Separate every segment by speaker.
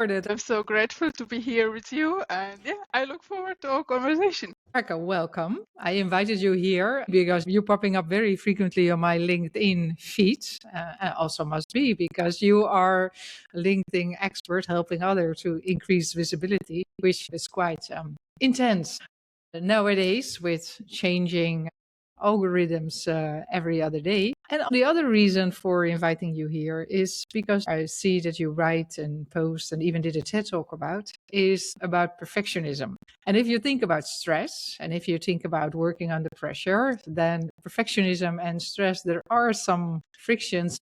Speaker 1: I'm so grateful to be here with you, and yeah, I look forward to our conversation.
Speaker 2: Sarka, welcome. I invited you here because you're popping up very frequently on my LinkedIn feeds. Also must be because you are a LinkedIn expert helping others to increase visibility, which is quite intense nowadays with changing algorithms every other day. And the other reason for inviting you here is because I see that you write and post and even did a TED talk is about perfectionism. And if you think about stress and if you think about working under pressure, then perfectionism and stress, there are some frictions.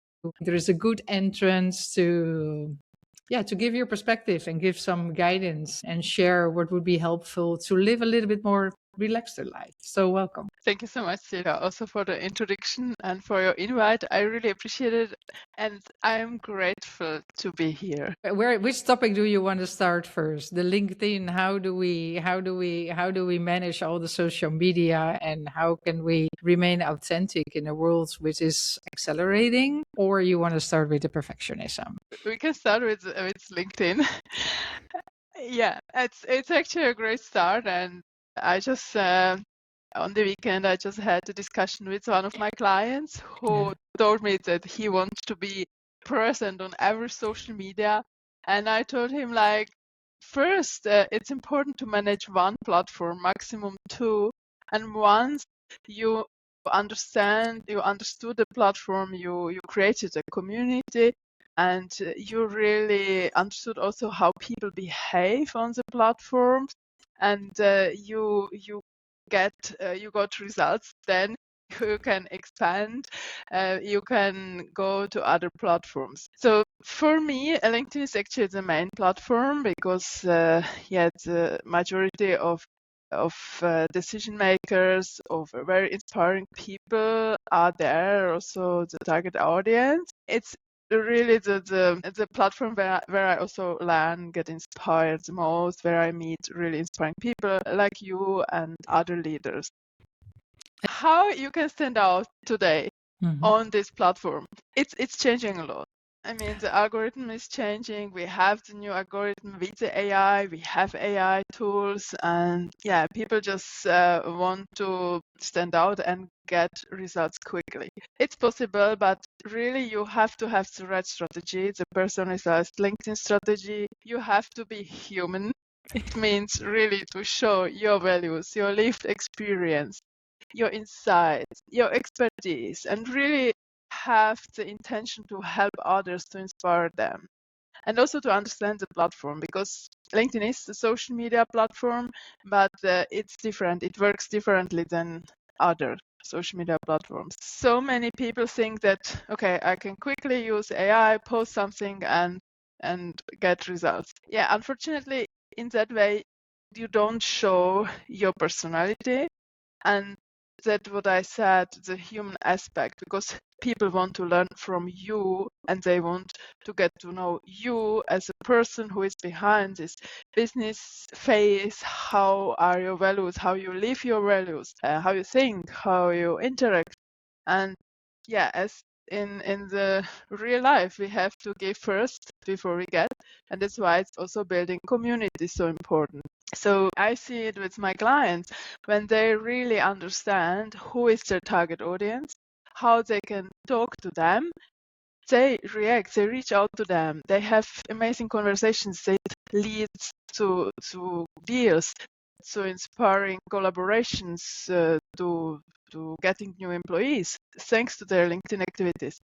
Speaker 2: There is a good entrance to give your perspective and give some guidance and share what would be helpful to live a little bit more relaxed life. So welcome.
Speaker 1: Thank you so much, Silja, also for the introduction and for your invite. I really appreciate it, and I'm grateful to be here.
Speaker 2: Which topic do you want to start first? The LinkedIn. How do we manage all the social media, and how can we remain authentic in a world which is accelerating? Or you want to start with the perfectionism?
Speaker 1: We can start with LinkedIn. Yeah, it's actually a great start, and I just on the weekend I just had a discussion with one of my clients who told me that he wants to be present on every social media, and I told him like, first it's important to manage one platform, maximum two, and once you understood the platform, you created a community, and you really understood also how people behave on the platforms, and you got results, then you can expand, you can go to other platforms. So for me, LinkedIn is actually the main platform because the majority of decision makers, of very inspiring people are there, also the target audience. It's really the platform where I also learn, get inspired the most, where I meet really inspiring people like you and other leaders. How you can stand out today on this platform? It's changing a lot. I mean, the algorithm is changing. We have the new algorithm with the AI. We have AI tools, and yeah, people just want to stand out and get results quickly. It's possible, but really you have to have the right strategy, the personalized LinkedIn strategy. You have to be human. It means really to show your values, your lived experience, your insights, your expertise, and really have the intention to help others, to inspire them, and also to understand the platform, because LinkedIn is a social media platform, but it's different. It works differently than other social media platforms. So many people think that, okay, I can quickly use AI, post something and get results. Yeah, unfortunately, in that way, you don't show your personality, and that what I said, the human aspect, because people want to learn from you and they want to get to know you as a person who is behind this business phase. How are your values, how you live your values, how you think, how you interact. And yeah, as in the real life, we have to give first before we get, and that's why it's also building community so important. So I see it with my clients, when they really understand who is their target audience, how they can talk to them, they react, they reach out to them, they have amazing conversations that lead to deals, to inspiring collaborations, to getting new employees thanks to their LinkedIn activities.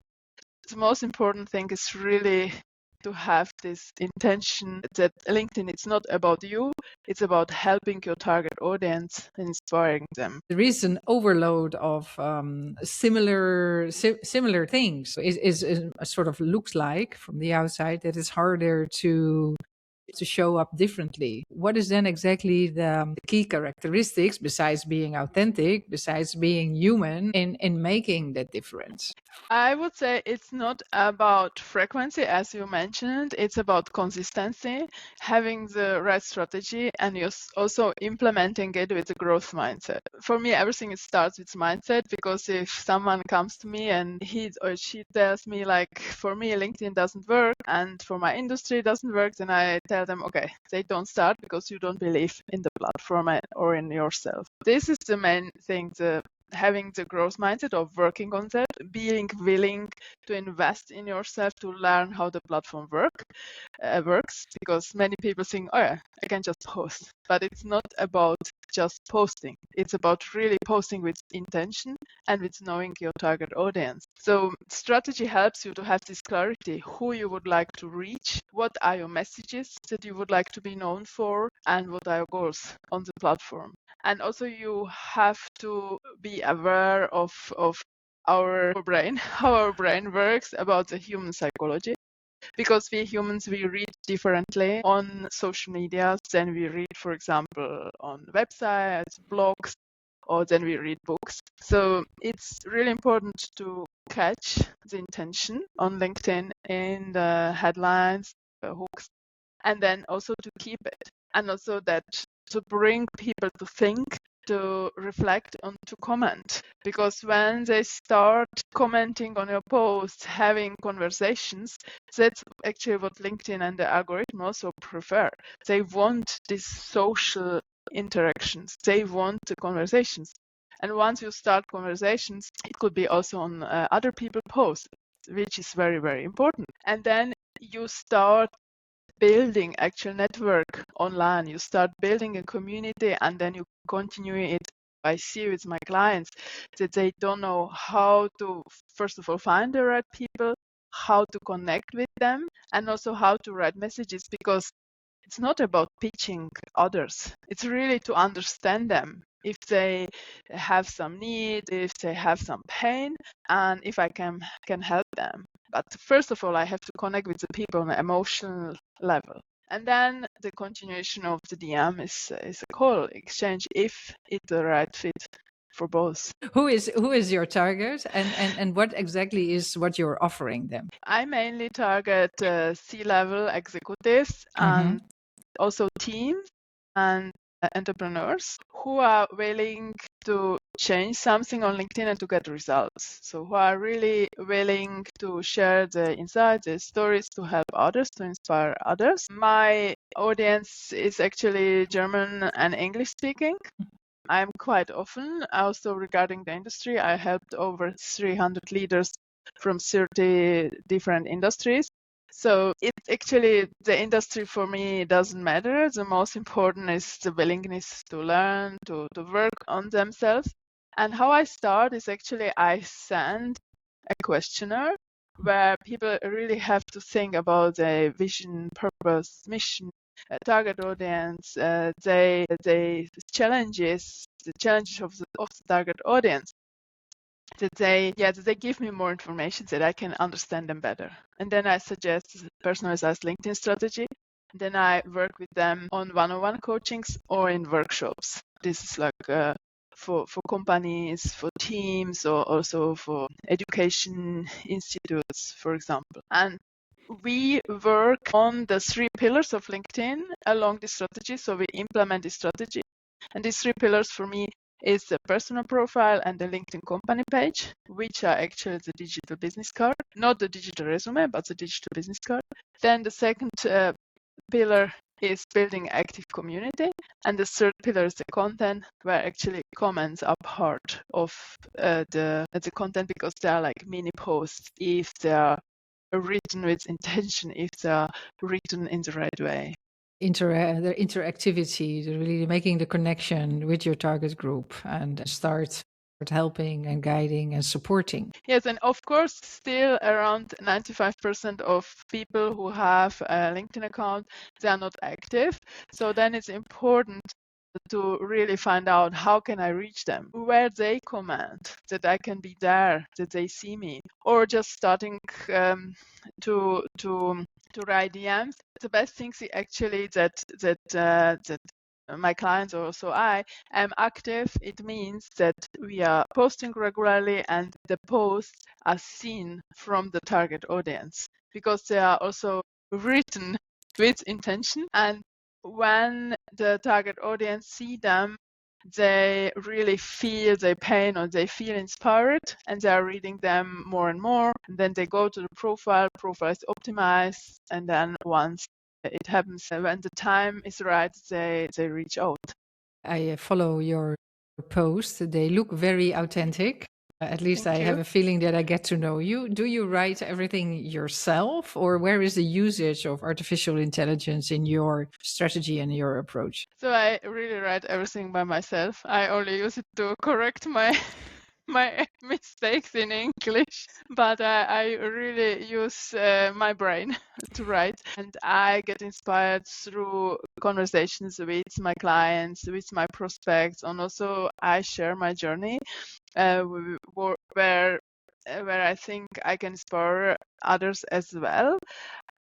Speaker 1: The most important thing is really to have this intention that LinkedIn, it's not about you, it's about helping your target audience and inspiring them.
Speaker 2: There is an overload of similar things. Is sort of looks like from the outside that it's harder to show up differently. What is then exactly the key characteristics, besides being authentic, besides being human, in making that difference?
Speaker 1: I would say it's not about frequency, as you mentioned. It's about consistency, having the right strategy, and you're also implementing it with a growth mindset. For me, everything starts with mindset, because if someone comes to me and he or she tells me like, for me, LinkedIn doesn't work, and for my industry it doesn't work, then I tell them, okay, they don't start because you don't believe in the platform or in yourself. This is the main thing, having the growth mindset of working on that, being willing to invest in yourself to learn how the platform works, because many people think, oh yeah, I can just post, but it's not about just posting. It's about really posting with intention and with knowing your target audience. So strategy helps you to have this clarity, who you would like to reach, what are your messages that you would like to be known for, and what are your goals on the platform. And also you have to be aware of our brain, how our brain works, about the human psychology. Because we humans, we read differently on social media than we read, for example, on websites, blogs, or then we read books. So it's really important to catch the intention on LinkedIn in the headlines, the hooks, and then also to keep it. And also that to bring people to think, to reflect, and to comment. Because when they start commenting on your posts, having conversations, that's actually what LinkedIn and the algorithm also prefer. They want these social interactions. They want the conversations. And once you start conversations, it could be also on other people's posts, which is very, very important. And then you start building actual network online. You start building a community, and then you continue it. I see with my clients that they don't know how to, first of all, find the right people, how to connect with them, and also how to write messages, because it's not about pitching others. It's really to understand them. If they have some need, if they have some pain, and if I can help them. But first of all, I have to connect with the people on an emotional level. And then the continuation of the DM is a call exchange if it's the right fit for both.
Speaker 2: Who is your target, and what exactly is what you're offering them?
Speaker 1: I mainly target C-level executives and also teams and entrepreneurs who are willing to change something on LinkedIn and to get results. So who are really willing to share the insights, the stories, to help others, to inspire others. My audience is actually German and English speaking. I'm quite often, also regarding the industry, I helped over 300 leaders from 30 different industries. So it's actually, the industry for me doesn't matter. The most important is the willingness to learn, to work on themselves. And how I start is actually I send a questionnaire where people really have to think about their vision, purpose, mission, target audience, the challenges of the target audience. That they give me more information so that I can understand them better. And then I suggest personalized LinkedIn strategy. And then I work with them on one-on-one coachings or in workshops. This is like for companies, for teams, or also for education institutes, for example. And we work on the 3 pillars of LinkedIn along the strategy. So we implement the strategy. And these 3 pillars for me is the personal profile and the LinkedIn company page, which are actually the digital business card, not the digital resume, but the digital business card. Then the second pillar is building active community. And the third pillar is the content, where actually comments are part of the content, because they are like mini posts if they are written with intention, if they are written in the right way.
Speaker 2: The interactivity, really making the connection with your target group and start helping and guiding and supporting.
Speaker 1: Yes, and of course, still around 95% of people who have a LinkedIn account, they are not active. So then it's important to really find out how can I reach them, where they comment, that I can be there, that they see me, or just starting to write DMs. The best thing is actually that my clients, or also I am active. It means that we are posting regularly and the posts are seen from the target audience, because they are also written with intention. And when the target audience see them, they really feel the pain or they feel inspired and they are reading them more and more. And then they go to the profile is optimized. And then once it happens, when the time is right, they reach out.
Speaker 2: I follow your posts. They look very authentic. At least
Speaker 1: Thank
Speaker 2: I
Speaker 1: you.
Speaker 2: have a feeling that I get to know you. Do you write everything yourself, or where is the usage of artificial intelligence in your strategy and your approach?
Speaker 1: So I really write everything by myself. I only use it to correct my my mistakes in English, but I really use my brain to write, and I get inspired through conversations with my clients, with my prospects, and also I share my journey where I think I can inspire others as well.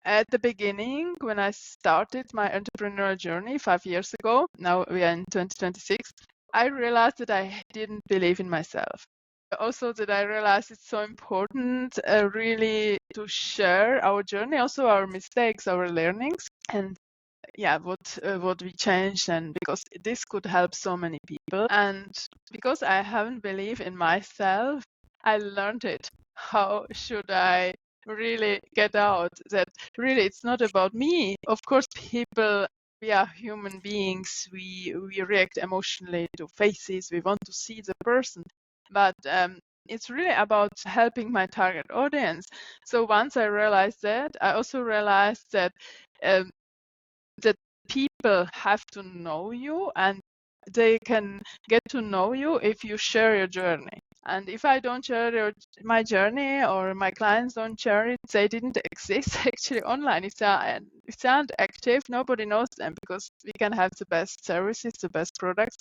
Speaker 1: At the beginning, when I started my entrepreneurial journey 5 years ago, now we are in 2026, I realized that I didn't believe in myself. Also, that I realized it's so important really to share our journey, also our mistakes, our learnings, and yeah, what we changed, and because this could help so many people. And because I haven't believed in myself, I learned it. How should I really get out that really it's not about me? Of course, people, we are human beings. We react emotionally to faces. We want to see the person, but it's really about helping my target audience. So once I realized that, I also realized that um, that people have to know you, and they can get to know you if you share your journey. And if I don't share my journey, or my clients don't share it, they didn't exist actually online. If they aren't active, nobody knows them, because we can have the best services, the best products.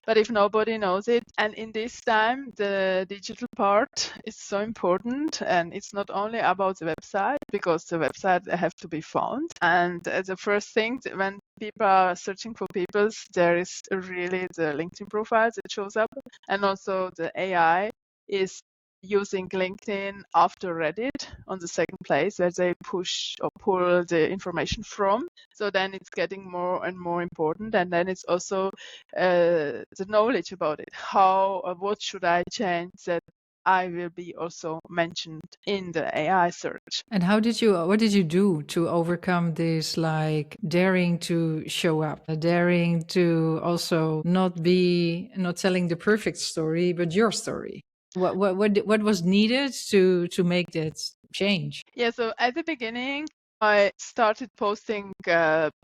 Speaker 1: But if nobody knows it, and in this time, the digital part is so important, and it's not only about the website, because the website have to be found. And the first thing when people are searching for people, there is really the LinkedIn profile that shows up, and also the AI is using LinkedIn after Reddit on the second place, where they push or pull the information from. So then it's getting more and more important. And then it's also the knowledge about it. How, what should I change that I will be also mentioned in the AI search.
Speaker 2: And what did you do to overcome this, like daring to show up, daring to also not telling the perfect story, but your story? What was needed to make that change?
Speaker 1: Yeah, so at the beginning, I started posting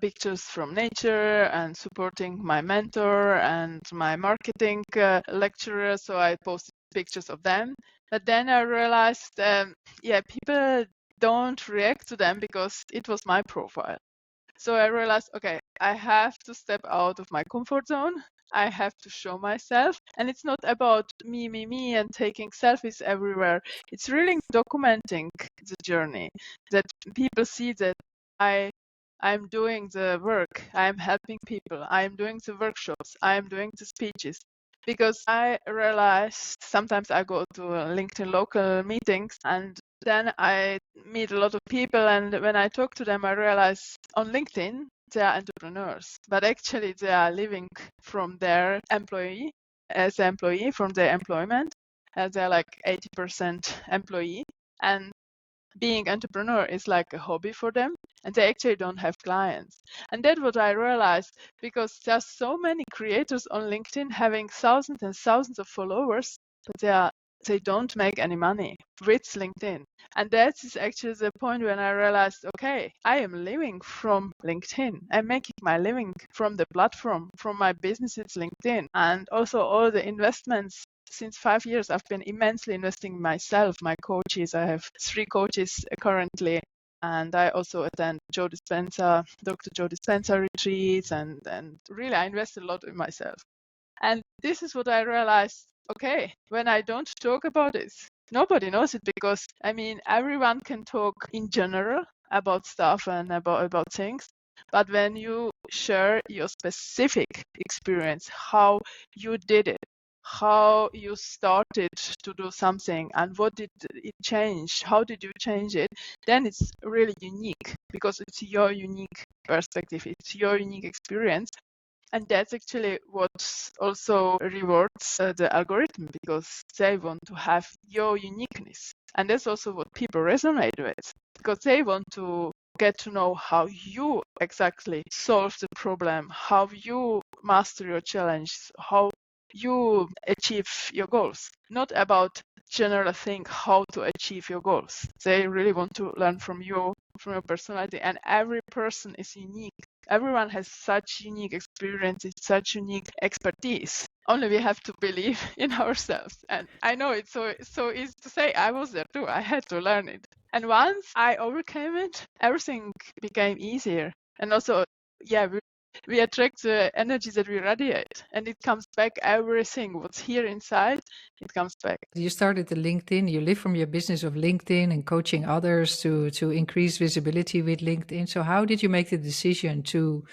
Speaker 1: pictures from nature and supporting my mentor and my marketing lecturer. So I posted pictures of them. But then I realized, people don't react to them because it was my profile. So I realized, okay, I have to step out of my comfort zone. I have to show myself. And it's not about me, and taking selfies everywhere. It's really documenting the journey, that people see that I'm doing the work. I'm helping people. I'm doing the workshops. I'm doing the speeches. Because I realized sometimes I go to LinkedIn local meetings, and then I meet a lot of people, and when I talk to them, I realize on LinkedIn they are entrepreneurs, but actually they are living from their employee from their employment. They're like 80% employee, and being entrepreneur is like a hobby for them, and they actually don't have clients. And that's what I realized, because there's so many creators on LinkedIn having thousands and thousands of followers, but they don't make any money with LinkedIn. And that is actually the point when I realized, okay, I am living from LinkedIn. I'm making my living from the platform, from my businesses LinkedIn, and also all the investments. Since 5 years, I've been immensely investing in myself, my coaches. I have 3 coaches currently, and I also attend Dr. Joe Dispenza retreats, and really I invest a lot in myself. And this is what I realized, okay, when I don't talk about this, nobody knows it, because I mean, everyone can talk in general about stuff and about things. But when you share your specific experience, how you did it, how you started to do something, and what did it change, how did you change it, then it's really unique, because it's your unique perspective, it's your unique experience. And that's actually what also rewards the algorithm, because they want to have your uniqueness. And that's also what people resonate with, because they want to get to know how you exactly solve the problem, how you master your challenge, how you achieve your goals. Not about general thing how to achieve your goals. They really want to learn from you, from your personality, and every person is unique. Everyone has such unique experiences, such unique expertise. Only we have to believe in ourselves. And I know it's so easy to say. I was there too. I had to learn it. And once I overcame it, everything became easier. And also, yeah, we attract the energy that we radiate, and it comes back. Everything what's here inside, it comes back.
Speaker 2: You started the LinkedIn, you live from your business of LinkedIn and coaching others to increase visibility with LinkedIn. So how did you make the decision to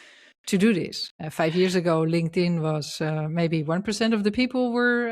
Speaker 2: do this? 5 years ago, LinkedIn was maybe 1% of the people were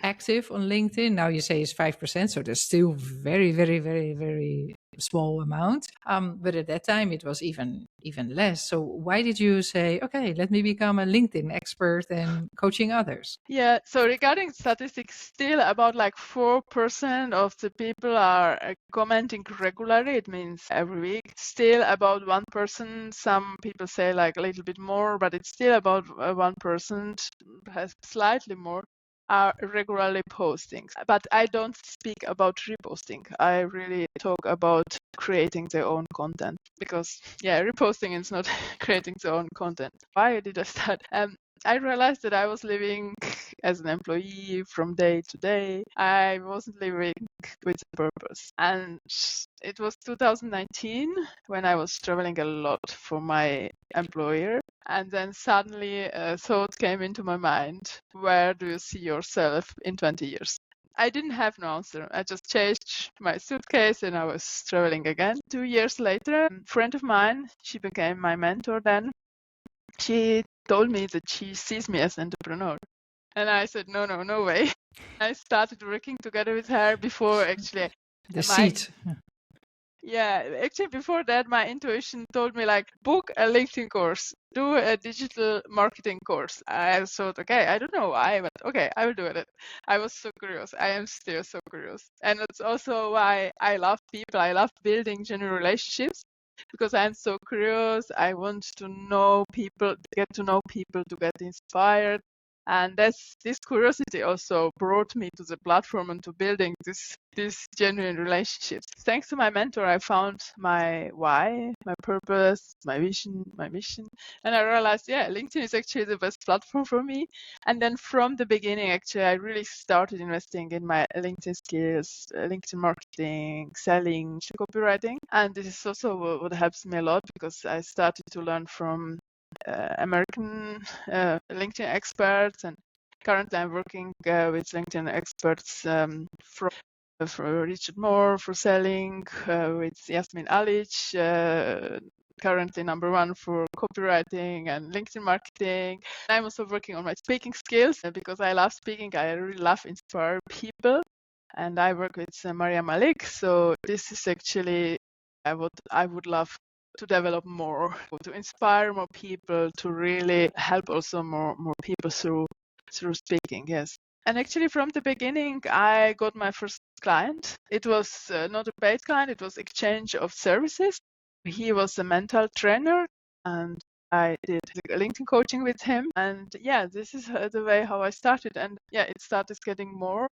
Speaker 2: active on LinkedIn. Now you say it's 5%, so there's still very, very, very, very small amount. But at that time, it was even less. So why did you say, okay, let me become a LinkedIn expert and coaching others?
Speaker 1: Yeah, so regarding statistics, still about like 4% of the people are commenting regularly. It means every week. Still about 1%. Some people say like a little bit more, but it's still about 1%, has slightly more, are regularly posting. But I don't speak about reposting. I really talk about creating their own content, because yeah, reposting is not creating their own content. Why did I start? I realized that I was living as an employee from day to day. I wasn't living with a purpose. And it was 2019 when I was traveling a lot for my employer. And then suddenly a thought came into my mind: where do you see yourself in 20 years? I didn't have an answer. I just changed my suitcase and I was traveling again. 2 years later, a friend of mine, she became my mentor then. She told me that she sees me as an entrepreneur. And I said, no way. I started working together with her before actually.
Speaker 2: The seed.
Speaker 1: Yeah, actually before that, my intuition told me like, book a LinkedIn course, do a digital marketing course. I thought, okay, I don't know why, but okay, I will do it. I was so curious. I am still so curious. And it's also why I love people. I love building genuine relationships, because I'm so curious. I want to know people, get to know people, to get inspired. And this curiosity also brought me to the platform and to building these genuine relationships. Thanks to my mentor, I found my why, my purpose, my vision, my mission. And I realized, yeah, LinkedIn is actually the best platform for me. And then from the beginning, actually, I really started investing in my LinkedIn skills, LinkedIn marketing, selling, copywriting. And this is also what helps me a lot, because I started to learn from American LinkedIn experts, and currently I'm working with LinkedIn experts from for Richard Moore for selling, with Yasmin Alic, currently #1 for copywriting and LinkedIn marketing. I'm also working on my speaking skills, because I love speaking. I really love inspire people, and I work with Maria Malik. So this is actually what I would love to develop more, to inspire more people, to really help also more people through speaking. Yes. And actually from the beginning, I got my first client. It was not a paid client, it was exchange of services. He was a mental trainer, and I did LinkedIn coaching with him. And yeah, this is the way how I started. And yeah, it started getting more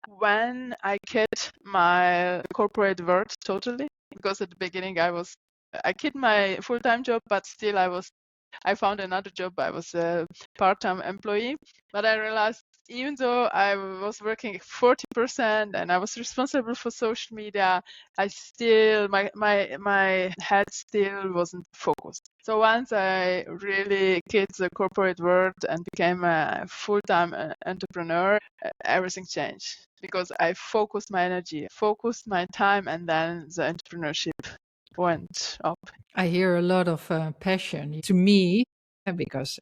Speaker 1: when I quit my corporate world totally, because at the beginning I quit my full-time job, but still I found another job. I was a part-time employee, but I realized even though I was working 40% and I was responsible for social media, I still, my head still wasn't focused. So once I really quit the corporate world and became a full-time entrepreneur, everything changed, because I focused my energy, focused my time, and then the entrepreneurship went up.
Speaker 2: I hear a lot of passion to me, because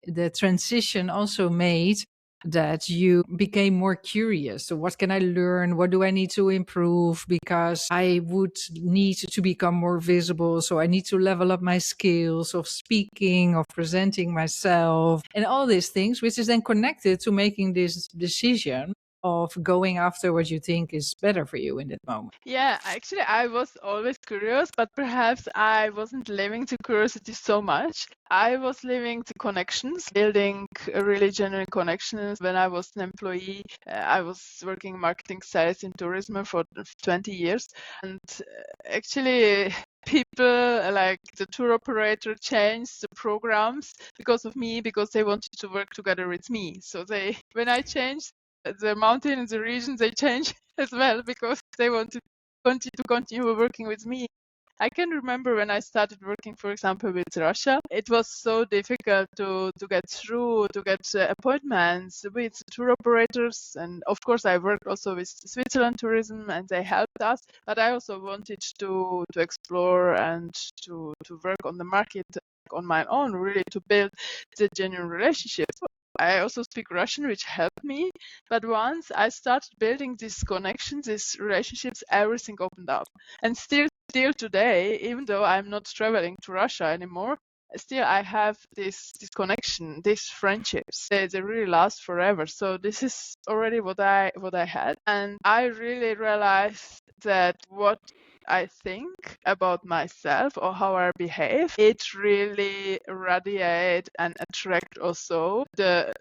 Speaker 2: the transition also made that you became more curious. So what can I learn? What do I need to improve? Because I would need to become more visible. So I need to level up my skills of speaking, of presenting myself, and all these things, which is then connected to making this decision of going after what you think is better for you in that moment.
Speaker 1: Yeah, actually, I was always curious, but perhaps I wasn't living to curiosity so much. I was living to connections, building really genuine connections. When I was an employee, I was working marketing sales in tourism for 20 years. And actually, people like the tour operator changed the programs because of me, because they wanted to work together with me. So when I changed the mountain in the region, they changed as well because they wanted to continue working with me. I can remember when I started working, for example, with Russia, it was so difficult to get through, to get appointments with tour operators. And of course, I worked also with Switzerland Tourism and they helped us. But I also wanted to explore and to work on the market on my own, really to build the genuine relationships. I also speak Russian, which helped me. But once I started building these connections, these relationships, everything opened up. And still today, even though I'm not traveling to Russia anymore, still I have this connection, these friendships. They really last forever. So this is already what I had. And I really realized that what I think about myself or how I behave, it really radiate and attract also the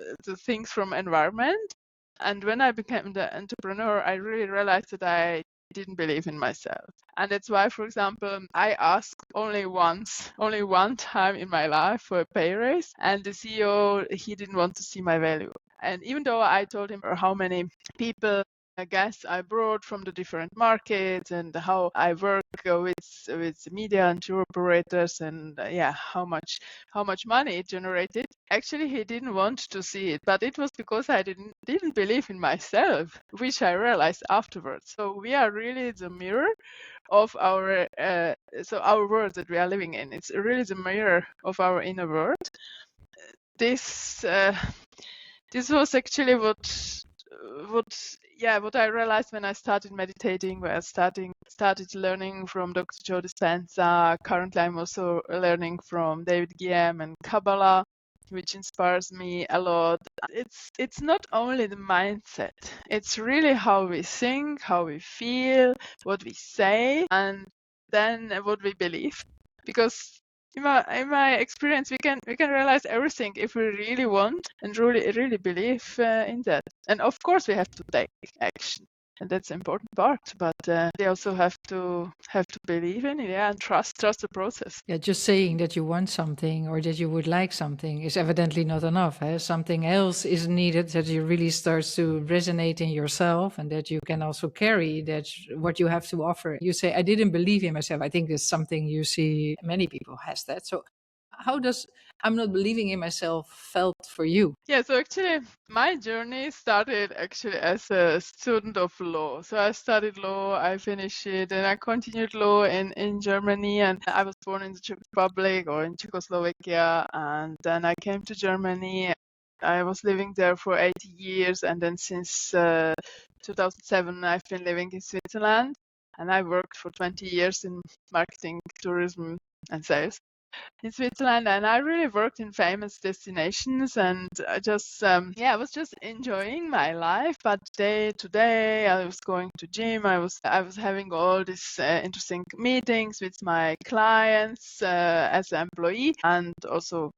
Speaker 1: things from environment. And when I became the entrepreneur, I really realized that I didn't believe in myself. And that's why, for example, I asked only one time in my life for a pay raise, and the CEO, he didn't want to see my value. And even though I told him how many people guests I brought from the different markets and how I work with media and tour operators and how much money it generated. Actually, he didn't want to see it, but it was because I didn't believe in myself, which I realized afterwards. So we are really the mirror of our our world that we are living in. It's really the mirror of our inner world. This was actually what I realized when I started meditating, where I started learning from Dr. Joe Dispenza. Currently, I'm also learning from David Guillaume and Kabbalah, which inspires me a lot. It's not only the mindset; it's really how we think, how we feel, what we say, and then what we believe. Because in my experience, we can realize everything if we really want and really believe in that. And of course, we have to take action, and that's an important part. But we also have to believe in it, and trust the process.
Speaker 2: Yeah, just saying that you want something or that you would like something is evidently not enough. Something else is needed that you really starts to resonate in yourself and that you can also carry that what you have to offer. You say, I didn't believe in myself. I think it's something you see many people has that. So how does I'm not believing in myself felt for you?
Speaker 1: Yeah, so actually my journey started actually as a student of law. So I studied law, I finished it, and I continued law in Germany. And I was born in the Czech Republic or in Czechoslovakia, and then I came to Germany. I was living there for 8 years, and then since 2007 I've been living in Switzerland, and I worked for 20 years in marketing, tourism, and sales in Switzerland, and I really worked in famous destinations, and I just I was just enjoying my life. But day to day, I was going to gym. I was having all these interesting meetings with my clients as an employee, and also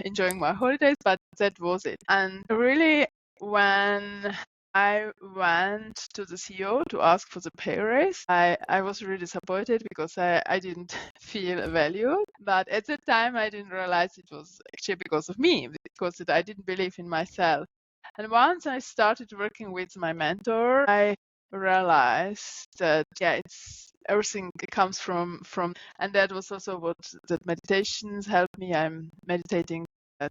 Speaker 1: enjoying my holidays. But that was it. And really, when I went to the CEO to ask for the pay raise, I was really disappointed because I didn't feel valued. But at the time, I didn't realize it was actually because of me, because I didn't believe in myself. And once I started working with my mentor, I realized that it's everything comes from, and that was also what that meditations helped me. I'm meditating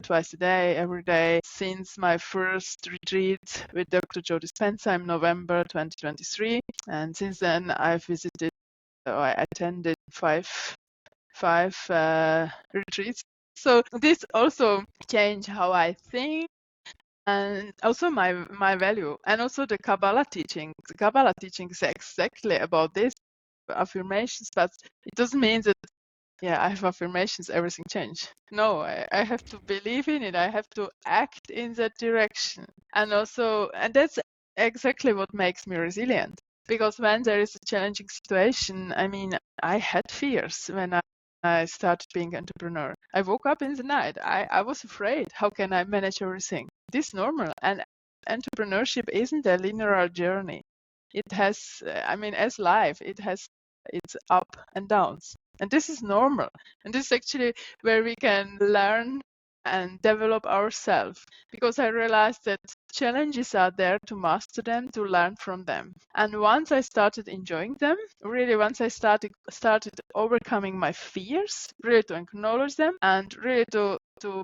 Speaker 1: twice a day, every day, since my first retreat with Dr. Joe Dispenza in November 2023. And since then, I've visited, I attended five retreats. So this also changed how I think and also my value, and also the Kabbalah teaching. The Kabbalah teaching is exactly about this, affirmations, but it doesn't mean that I have affirmations, everything change. No, I have to believe in it. I have to act in that direction. And that's exactly what makes me resilient. Because when there is a challenging situation, I mean, I had fears when I started being entrepreneur. I woke up in the night. I was afraid. How can I manage everything? This is normal. And entrepreneurship isn't a linear journey. It has, as life, it has its up and downs. And this is normal. And this is actually where we can learn and develop ourselves. Because I realized that challenges are there to master them, to learn from them. And once I started enjoying them, really once I started overcoming my fears, really to acknowledge them and really to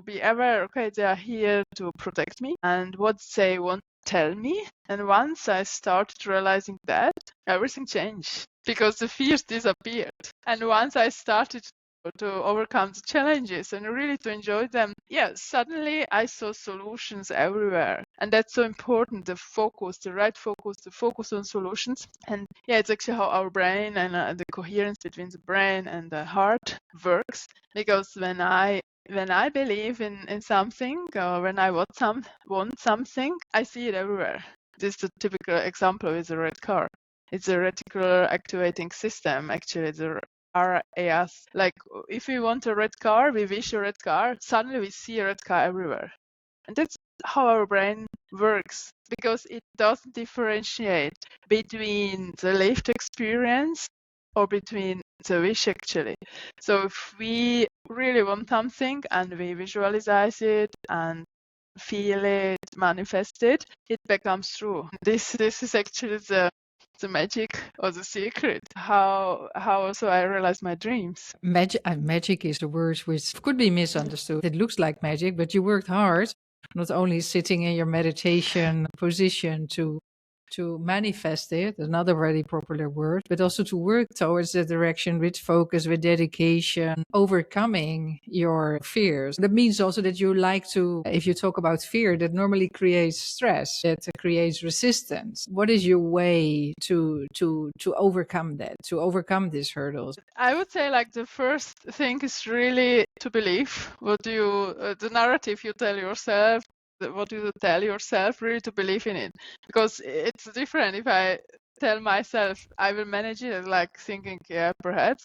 Speaker 1: be aware, okay, they are here to protect me and what they want to tell me. And once I started realizing that, everything changed because the fears disappeared. And once I started to overcome the challenges and really to enjoy them, suddenly I saw solutions everywhere. And that's so important, the focus, the right focus, the focus on solutions. And it's actually how our brain and the coherence between the brain and the heart works. Because when I believe in something or when I want something, I see it everywhere. This is a typical example with a red car. It's a reticular activating system, actually. The RAS. Like if we want a red car, we wish a red car, suddenly we see a red car everywhere. And that's how our brain works, because it doesn't differentiate between the lived experience or between the wish, actually. So if we really want something and we visualize it and feel it, manifest it, it becomes true. This is actually the magic or the secret, how also I realize my dreams.
Speaker 2: Magic is a word which could be misunderstood. It looks like magic, but you worked hard, not only sitting in your meditation position to manifest it, another very popular word, but also to work towards that direction with focus, with dedication, overcoming your fears. That means also that you like to, if you talk about fear, that normally creates stress, that creates resistance. What is your way to overcome that, to overcome these hurdles?
Speaker 1: I would say like the first thing is really to believe what the narrative you tell yourself, what you tell yourself, really to believe in it. Because it's different if I tell myself I will manage it, like thinking, perhaps.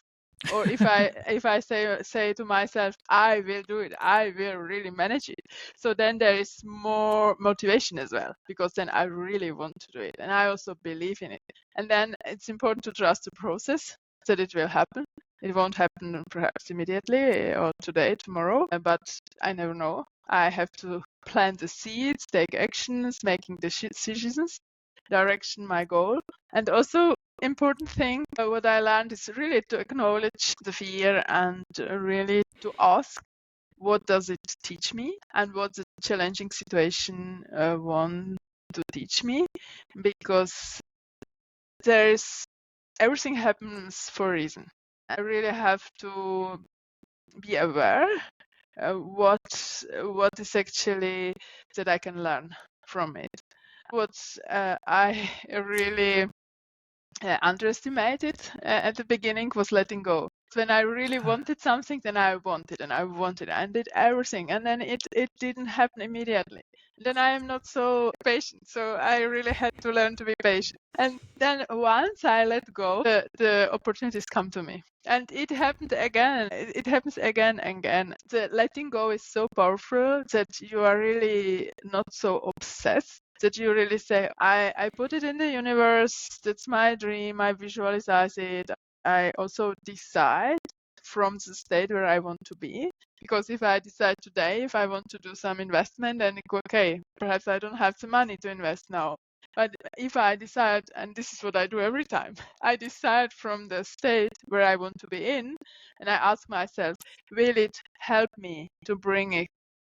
Speaker 1: Or if I say to myself, I will do it, I will really manage it. So then there is more motivation as well, because then I really want to do it. And I also believe in it. And then it's important to trust the process, that it will happen. It won't happen perhaps immediately or today, tomorrow, but I never know. I have to plant the seeds, take actions, making decisions, direction my goal. And also important thing, what I learned is really to acknowledge the fear and really to ask, what does it teach me and what the challenging situation want to teach me? Because everything happens for a reason. I really have to be aware what is actually that I can learn from it. What I really underestimated at the beginning was letting go. When I really wanted something, then I wanted and I wanted and I did everything, and then it didn't happen immediately. Then I am not so patient, so I really had to learn to be patient. And then once I let go, the opportunities come to me. And it happened again. It happens again and again. The letting go is so powerful that you are really not so obsessed, that you really say, I put it in the universe, that's my dream, I visualize it. I also decide from the state where I want to be. Because if I decide today, if I want to do some investment, then it go, okay, perhaps I don't have the money to invest now. But if I decide, and this is what I do every time, I decide from the state where I want to be in, and I ask myself, will it help me to bring it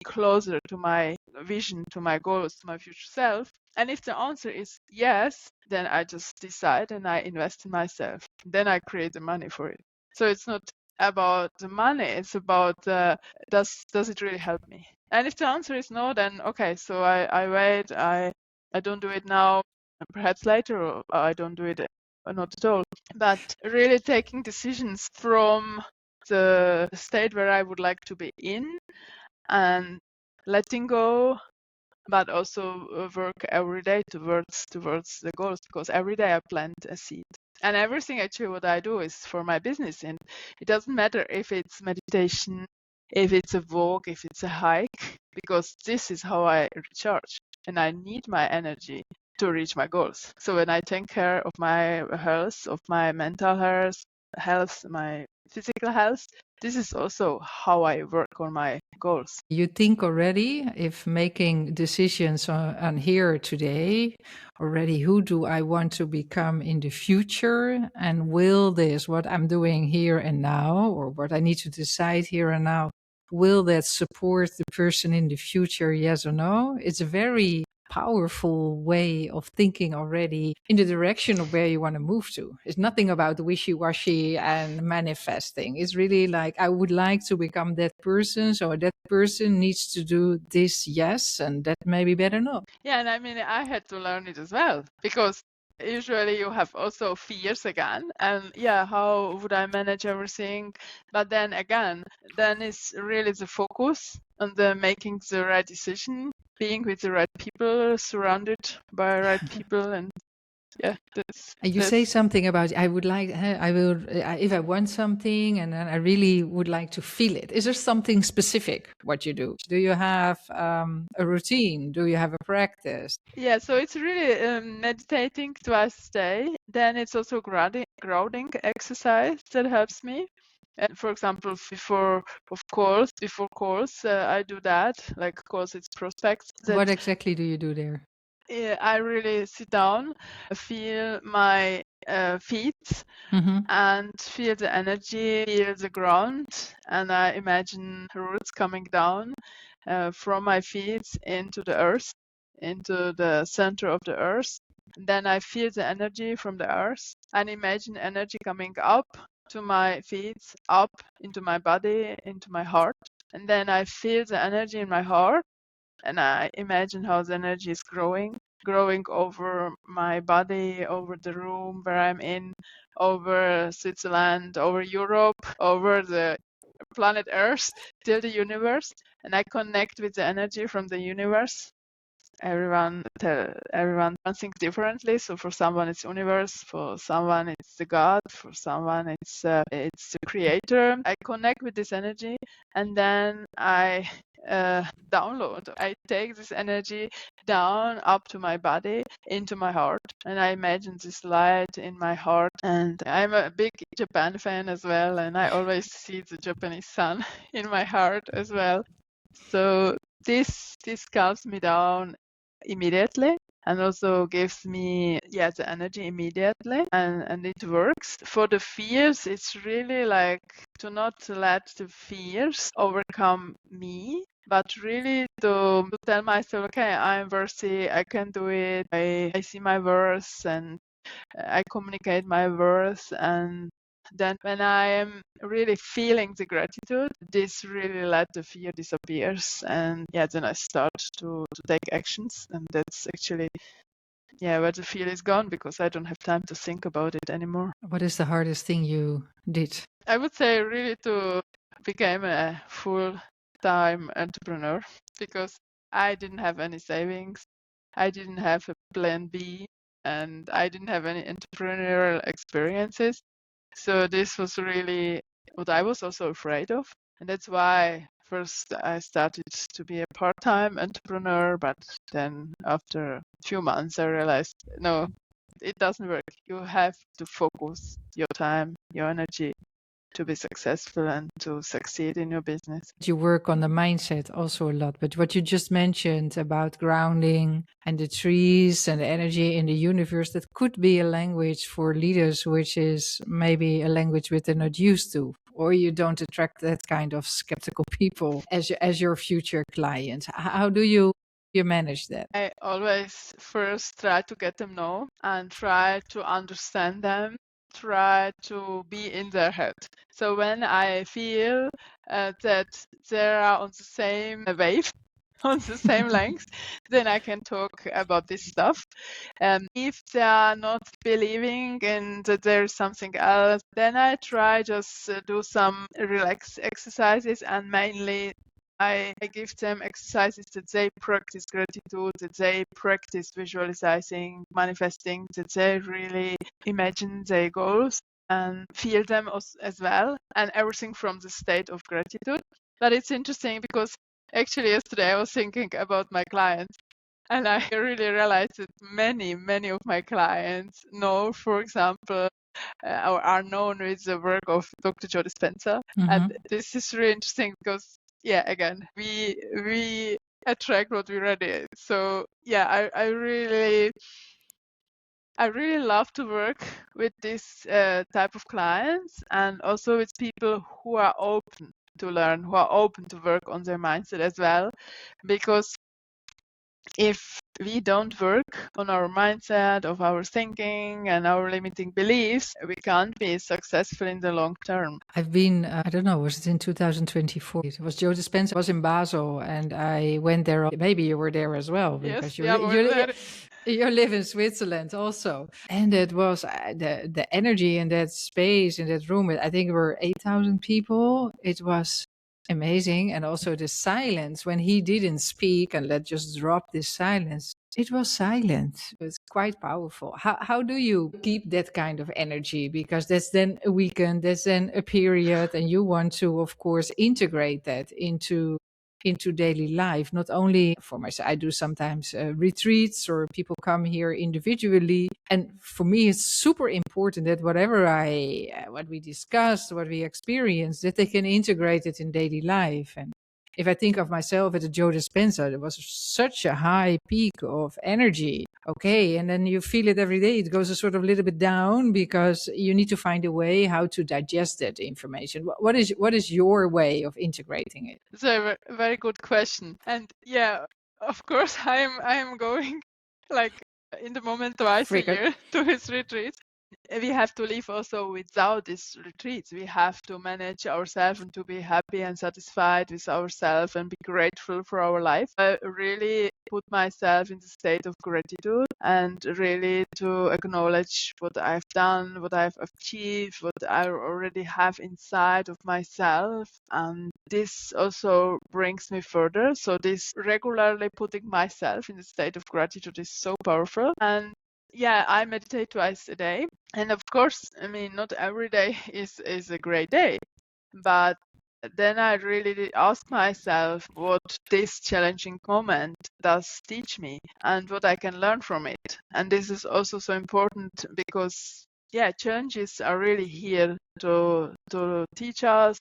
Speaker 1: closer to my vision, to my goals, to my future self? And if the answer is yes, then I just decide and I invest in myself. Then I create the money for it. So it's not about the money. It's about does it really help me? And if the answer is no, then okay, so I wait. I don't do it now. Perhaps later, or I don't do it not at all. But really taking decisions from the state where I would like to be in, and letting go, but also work every day towards the goals, because every day I plant a seed. And everything actually what I do is for my business, and it doesn't matter if it's meditation, if it's a walk, if it's a hike, because this is how I recharge, and I need my energy to reach my goals. So when I take care of my health, of my mental health, my physical health, this is also how I work on my goals.
Speaker 2: You think already, if making decisions on here today, already who do I want to become in the future? And will this, what I'm doing here and now, or what I need to decide here and now, will that support the person in the future, yes or no? It's a very powerful way of thinking already in the direction of where you want to move to. It's nothing about wishy-washy and manifesting. It's really like, I would like to become that person, so that person needs to do this, yes, and that may be better no.
Speaker 1: Yeah, and I mean, I had to learn it as well, because usually you have also fears again, and yeah, how would I manage everything? But then again, then it's really the focus on the making the right decision, being with the right people, surrounded by right people, and yeah,
Speaker 2: And you say something about, I would like, I will, if I want something, and then I really would like to feel it. Is there something specific what you do? Do you have a routine? Do you have a practice?
Speaker 1: Yeah, so it's really meditating twice a day. Then it's also grounding exercise that helps me. For example, before calls, I do that. Like calls, it's prospects.
Speaker 2: What exactly do you do there?
Speaker 1: I really sit down, feel my feet,
Speaker 2: Mhm.
Speaker 1: and feel the energy, feel the ground, and I imagine roots coming down from my feet into the earth, into the center of the earth. And then I feel the energy from the earth and imagine energy coming up to my feet, up into my body, into my heart. And then I feel the energy in my heart, and I imagine how the energy is growing over my body, over the room where I'm in, over Switzerland, over Europe, over the planet Earth, till the universe. And I connect with the energy from the universe. Everyone thinks differently. So for someone it's universe, for someone it's the God, for someone it's the creator. I connect with this energy, and then I download. I take this energy down up to my body, into my heart, and I imagine this light in my heart. And I'm a big Japan fan as well, and I always see the Japanese sun in my heart as well. So this calms me down immediately, and also gives me the energy immediately, and it works. For the fears, it's really like to not let the fears overcome me, but really to tell myself, okay, I'm worthy, I can do it, I see my worth, and I communicate my worth. And then when I am really feeling the gratitude, this really let the fear disappears. And then I start to take actions. And that's actually where the fear is gone, because I don't have time to think about it anymore.
Speaker 2: What is the hardest thing you did?
Speaker 1: I would say really to become a full-time entrepreneur, because I didn't have any savings. I didn't have a plan B, and I didn't have any entrepreneurial experiences. So this was really what I was also afraid of. And that's why first I started to be a part-time entrepreneur, but then after a few months I realized, no, it doesn't work. You have to focus your time, your energy to be successful and to succeed in your business.
Speaker 2: You work on the mindset also a lot, but what you just mentioned about grounding and the trees and the energy in the universe, that could be a language for leaders, which is maybe a language which they're not used to, or you don't attract that kind of skeptical people as your future client. How do you manage that?
Speaker 1: I always first try to get them know and try to understand them. try to be in their head. So when I feel that they are on the same wave, on the same length, then I can talk about this stuff. If they are not believing and that there is something else, then I try just do some relax exercises, and mainly I give them exercises that they practice gratitude, that they practice visualizing, manifesting, that they really imagine their goals and feel them as well, and everything from the state of gratitude. But it's interesting because actually yesterday I was thinking about my clients, and I really realized that many of my clients know, for example, or are known with the work of Dr. Joe Dispenza. And this is really interesting because, yeah, again, we attract what we radiate. So yeah, I really love to work with this type of clients, and also with people who are open to learn, who are open to work on their mindset as well, because if we don't work on our mindset, of our thinking and our limiting beliefs, we can't be successful in the long term.
Speaker 2: I've been, I don't know, was it in 2024? It was Joe Dispenza was in Basel, and I went there. Maybe you were there as well, because you live in Switzerland also. And it was the energy in that space, in that room. I think there were 8,000 people. It was amazing. And also the silence when he didn't speak and let just drop this silence. It was silent. It was quite powerful. How do you keep that kind of energy? Because that's then a weekend, that's then a period, and you want to, of course, integrate that into daily life. Not only for myself, I do sometimes retreats, or people come here individually. And for me, it's super important that whatever what we discuss, what we experience, that they can integrate it in daily life. And if I think of myself at the Joe Dispenza, there was such a high peak of energy. Okay, and then you feel it every day. It goes a sort of little bit down because you need to find a way how to digest that information. What is your way of integrating it?
Speaker 1: It's a very good question. And yeah, of course, I'm going like in the moment twice a year to his retreats. We have to live also without these retreats. We have to manage ourselves and to be happy and satisfied with ourselves and be grateful for our life. I really put myself in the state of gratitude and really to acknowledge what I've done, what I've achieved, what I already have inside of myself. And this also brings me further. So this regularly putting myself in the state of gratitude is so powerful. And yeah, I meditate twice a day. And of course, I mean, not every day is a great day. But then I really ask myself what this challenging moment does teach me and what I can learn from it. And this is also so important because, yeah, challenges are really here to teach us,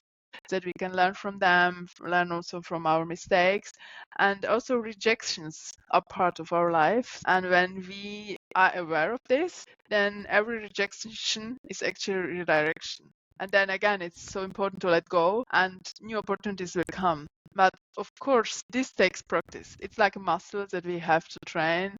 Speaker 1: that we can learn from them, learn also from our mistakes. And also rejections are part of our life. And when we are aware of this, then every rejection is actually redirection. And then again, it's so important to let go and new opportunities will come. But of course, this takes practice. It's like a muscle that we have to train,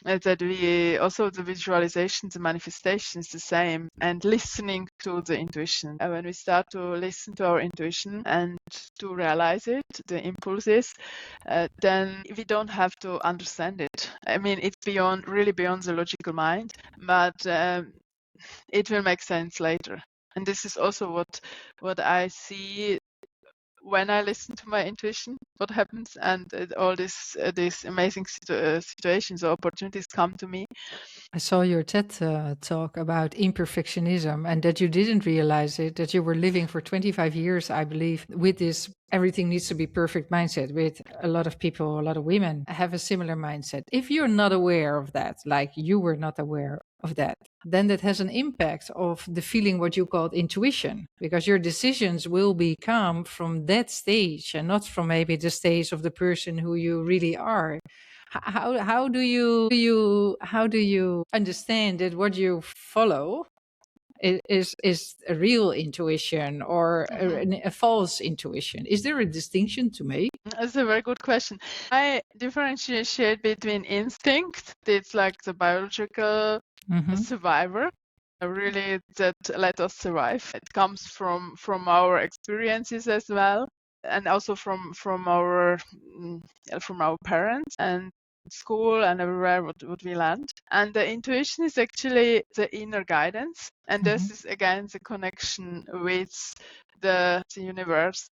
Speaker 1: that we also, the visualization, the manifestation is the same, and listening to the intuition. And when we start to listen to our intuition and to realize it, the impulses, then we don't have to understand it. I mean, it's really beyond the logical mind, but it will make sense later. And this is also what I see when I listen to my intuition, what happens, and all these amazing situations or opportunities come to me.
Speaker 2: I saw your TED talk about imperfectionism, and that you didn't realize it, that you were living for 25 years, I believe, with this everything needs to be perfect mindset. With a lot of people, a lot of women have a similar mindset. If you're not aware of that, like you were not aware of that, then that has an impact of the feeling what you called intuition, because your decisions will become from that stage and not from maybe the stage of the person who you really are. How do you understand that what you follow is a real intuition or a false intuition? Is there a distinction to make?
Speaker 1: That's a very good question. I differentiate between instinct, it's like the biological survivor, really that let us survive. It comes from our experiences as well, and also from our parents and school and everywhere what we learned. And the intuition is actually the inner guidance, and this is again the connection with the universe.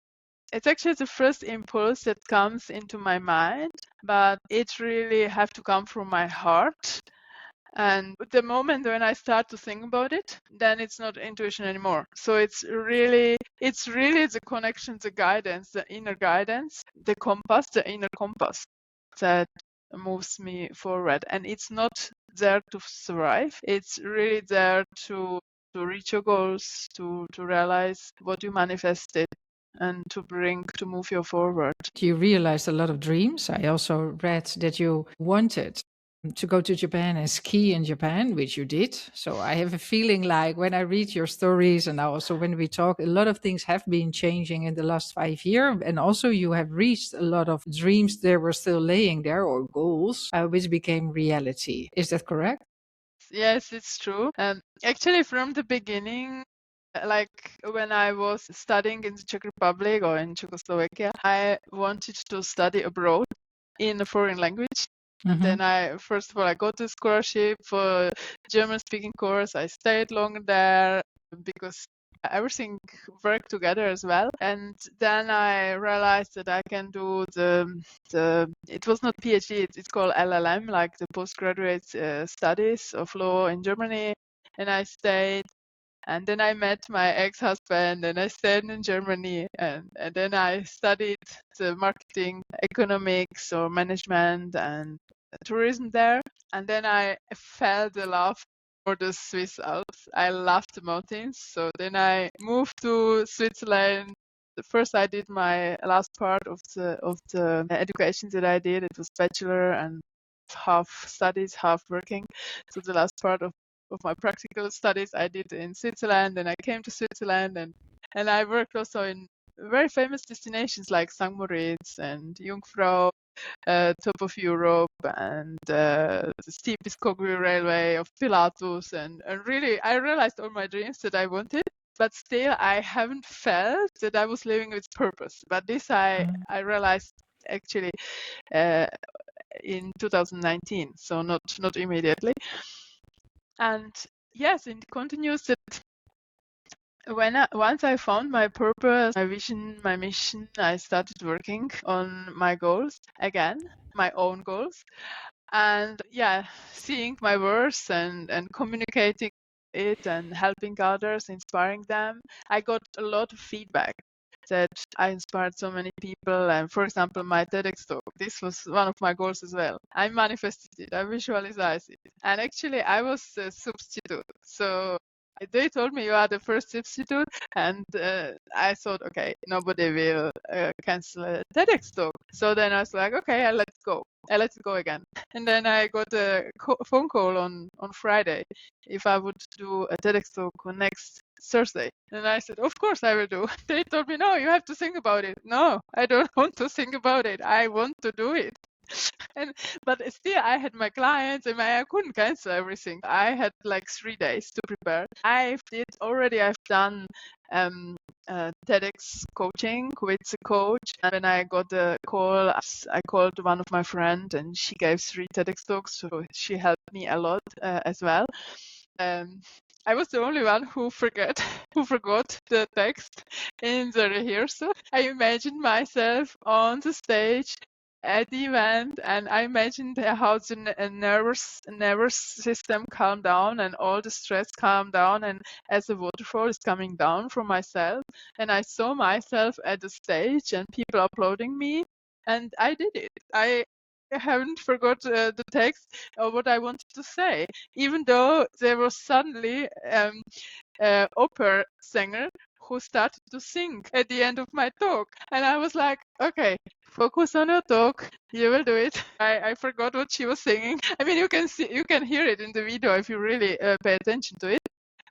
Speaker 1: It's actually the first impulse that comes into my mind, but it really have to come from my heart. And the moment when I start to think about it, then it's not intuition anymore. So it's really the connection, the guidance, the inner guidance, the inner compass that moves me forward. And it's not there to survive. It's really there to reach your goals, to realize what you manifested, and to move you forward.
Speaker 2: You realized a lot of dreams. I also read that you wanted to go to Japan and ski in Japan, which you did. So I have a feeling like when I read your stories and also when we talk, a lot of things have been changing in the last 5 years. And also you have reached a lot of dreams that were still laying there, or goals, which became reality. Is that correct?
Speaker 1: Yes, it's true. Actually, from the beginning, like when I was studying in the Czech Republic or in Czechoslovakia, I wanted to study abroad in a foreign language. And then first of all, I got a scholarship for German-speaking course. I stayed long there because everything worked together as well. And then I realized that I can do it was not PhD, it's called LLM, like the postgraduate studies of law in Germany. And I stayed. And then I met my ex-husband and I stayed in Germany. And then I studied the marketing, economics or management and tourism there. And then I felt the love for the Swiss Alps. I loved the mountains. So then I moved to Switzerland. First I did my last part of the education that I did. It was bachelor and half studies, half working. So the last part of my practical studies I did in Switzerland, and I came to Switzerland and I worked also in very famous destinations like St. Moritz and Jungfrau, top of Europe, and the steepest Koglu railway of Pilatus, and really I realized all my dreams that I wanted, but still I haven't felt that I was living with purpose. But this I realized actually in 2019, so not immediately. And yes, it continues that once I found my purpose, my vision, my mission, I started working on my goals again, my own goals, and seeing my worth and communicating it and helping others, inspiring them. I got a lot of feedback that I inspired so many people. And for example, my TEDx talk, this was one of my goals as well. I manifested it, I visualized it. And actually I was a substitute. So they told me you are the first substitute, and I thought, okay, nobody will cancel a TEDx talk. So then I was like, okay, I let it go. I let it go again. And then I got a phone call on Friday if I would do a TEDx talk on next Thursday. And I said, of course I will do. They told me, no, you have to think about it. No, I don't want to think about it. I want to do it. But still, I had my clients and I couldn't cancel everything. I had like 3 days to prepare. I've done TEDx coaching with a coach. And when I got the call, I called one of my friends and she gave 3 TEDx talks. So she helped me a lot as well. I was the only one who forgot the text in the rehearsal. I imagined myself on the stage at the event, and I imagined how the nervous system calmed down and all the stress calmed down, and as a waterfall is coming down from myself, and I saw myself at the stage and people applauding me, and I did it. I haven't forgot the text or what I wanted to say, even though there was suddenly opera singer who started to sing at the end of my talk. And I was like, okay, focus on your talk. You will do it. I forgot what she was singing. I mean, you can hear it in the video if you really pay attention to it.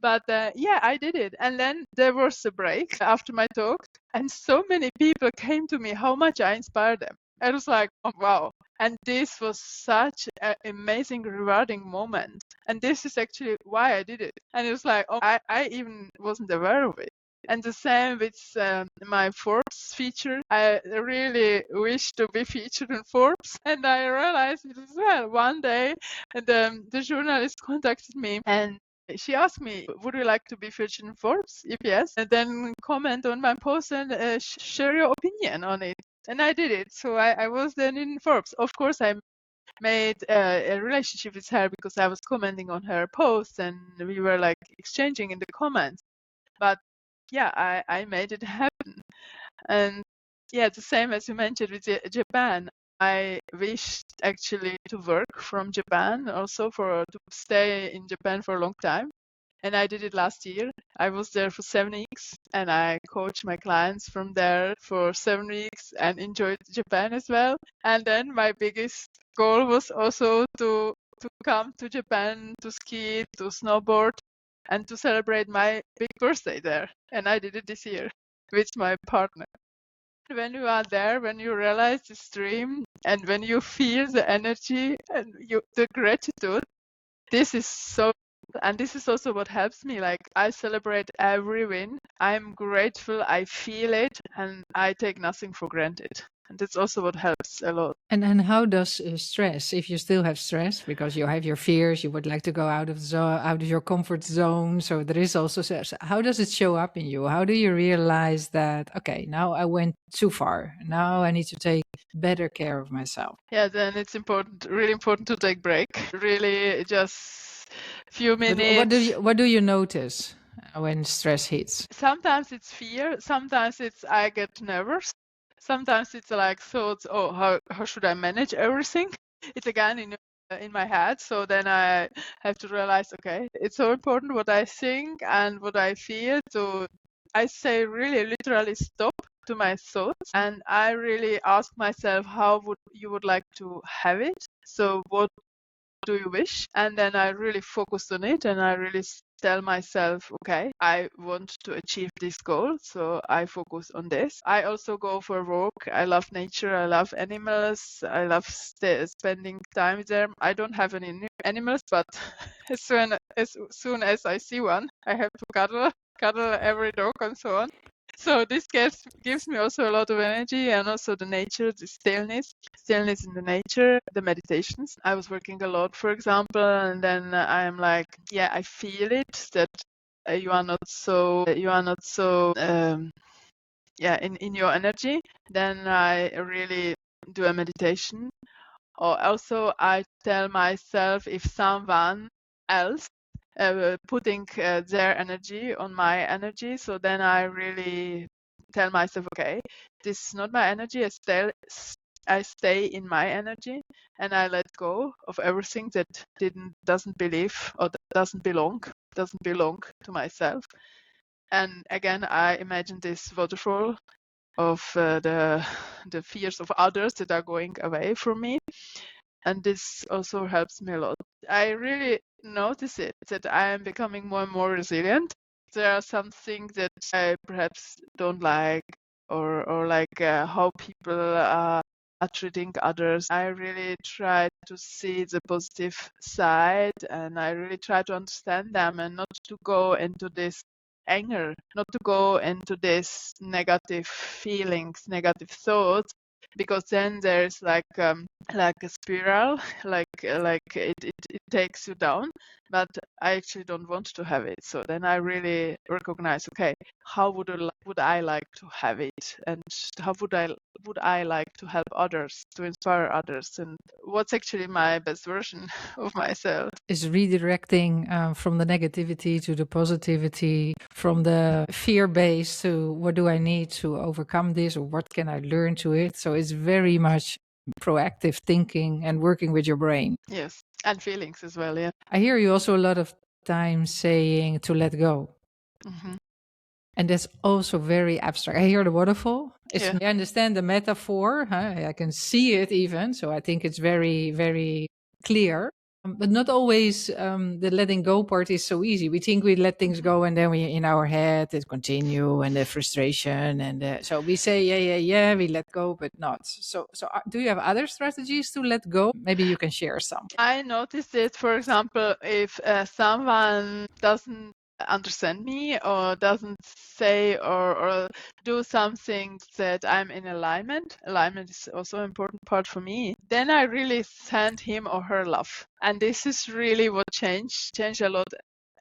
Speaker 1: But I did it. And then there was a break after my talk. And so many people came to me how much I inspired them. I was like, oh, wow, And this was such an amazing, rewarding moment. And this is actually why I did it. And it was like, oh, I even wasn't aware of it. And the same with my Forbes feature. I really wish to be featured in Forbes. And I realized it as well. One day, the journalist contacted me and she asked me, would you like to be featured in Forbes? If yes, and then comment on my post and share your opinion on it. And I did it. So I was then in Forbes. Of course, I made a relationship with her because I was commenting on her posts and we were like exchanging in the comments. But yeah, I made it happen. And yeah, the same as you mentioned with Japan. I wished actually to work from Japan, also to stay in Japan for a long time. And I did it last year. I was there for 7 weeks and I coached my clients from there for 7 weeks and enjoyed Japan as well. And then my biggest goal was also to come to Japan to ski, to snowboard, and to celebrate my big birthday there. And I did it this year with my partner. When you are there, when you realize this dream and when you feel the energy and the gratitude, this is so, and this is also what helps me. Like I celebrate every win. I'm grateful. I feel it and I take nothing for granted. And that's also what helps a lot.
Speaker 2: And how does stress, if you still have stress because you have your fears, you would like to go out of your comfort zone, so there is also stress. How does it show up in you? How do you realize that, okay, now I went too far, now I need to take better care of myself?
Speaker 1: Yeah, then it's important, really important to take break. Really, just few minutes.
Speaker 2: But what do you notice when stress hits?
Speaker 1: Sometimes it's fear. Sometimes it's I get nervous. Sometimes it's like thoughts, oh, how should I manage everything? It's again in my head. So then I have to realize, okay, it's so important what I think and what I feel. So I say really literally stop to my thoughts and I really ask myself, how would you would like to have it? So what do you wish? And then I really focus on it and I really tell myself, okay, I want to achieve this goal, so I focus on this. I also go for a walk. I love nature. I love animals. I love spending time with them. I don't have any animals, but as soon as I see one, I have to cuddle every dog and so on. So this gives me also a lot of energy and also the nature, the stillness in the nature, the meditations. I was working a lot, for example, and then I'm like, yeah, I feel it that you are not so in your energy. Then I really do a meditation. Or also I tell myself if someone else putting their energy on my energy, so then I really tell myself, okay, this is not my energy. I stay in my energy and I let go of everything that doesn't believe or doesn't belong to myself. And again, I imagine this waterfall of the fears of others that are going away from me. And this also helps me a lot. I really notice it that I am becoming more and more resilient. There are some things that I perhaps don't like or like how people are treating others. I really try to see the positive side and I really try to understand them and not to go into this anger, not to go into this negative feelings, negative thoughts, because then there's like a spiral, like it takes you down. But I actually don't want to have it. So then I really recognize, okay, how would I like to have it, and how would I like to help others, to inspire others, and what's actually my best version of myself?
Speaker 2: Is redirecting from the negativity to the positivity, from the fear base to what do I need to overcome this, or what can I learn to it? So it's very much proactive thinking and working with your brain.
Speaker 1: Yes, and feelings as well. Yeah.
Speaker 2: I hear you also a lot of times saying to let go.
Speaker 1: Mm-hmm.
Speaker 2: And that's also very abstract. I hear the waterfall.
Speaker 1: Yeah.
Speaker 2: I understand the metaphor. I can see it even. So I think it's very, very clear. But not always the letting go part is so easy. We think we let things go, and then we in our head it continue, and the frustration, and so we say yeah, we let go, but not. So do you have other strategies to let go? Maybe you can share some.
Speaker 1: I noticed it, for example, if someone doesn't understand me or doesn't say or do something that I'm in alignment. Alignment is also an important part for me. Then I really send him or her love. And this is really what changed a lot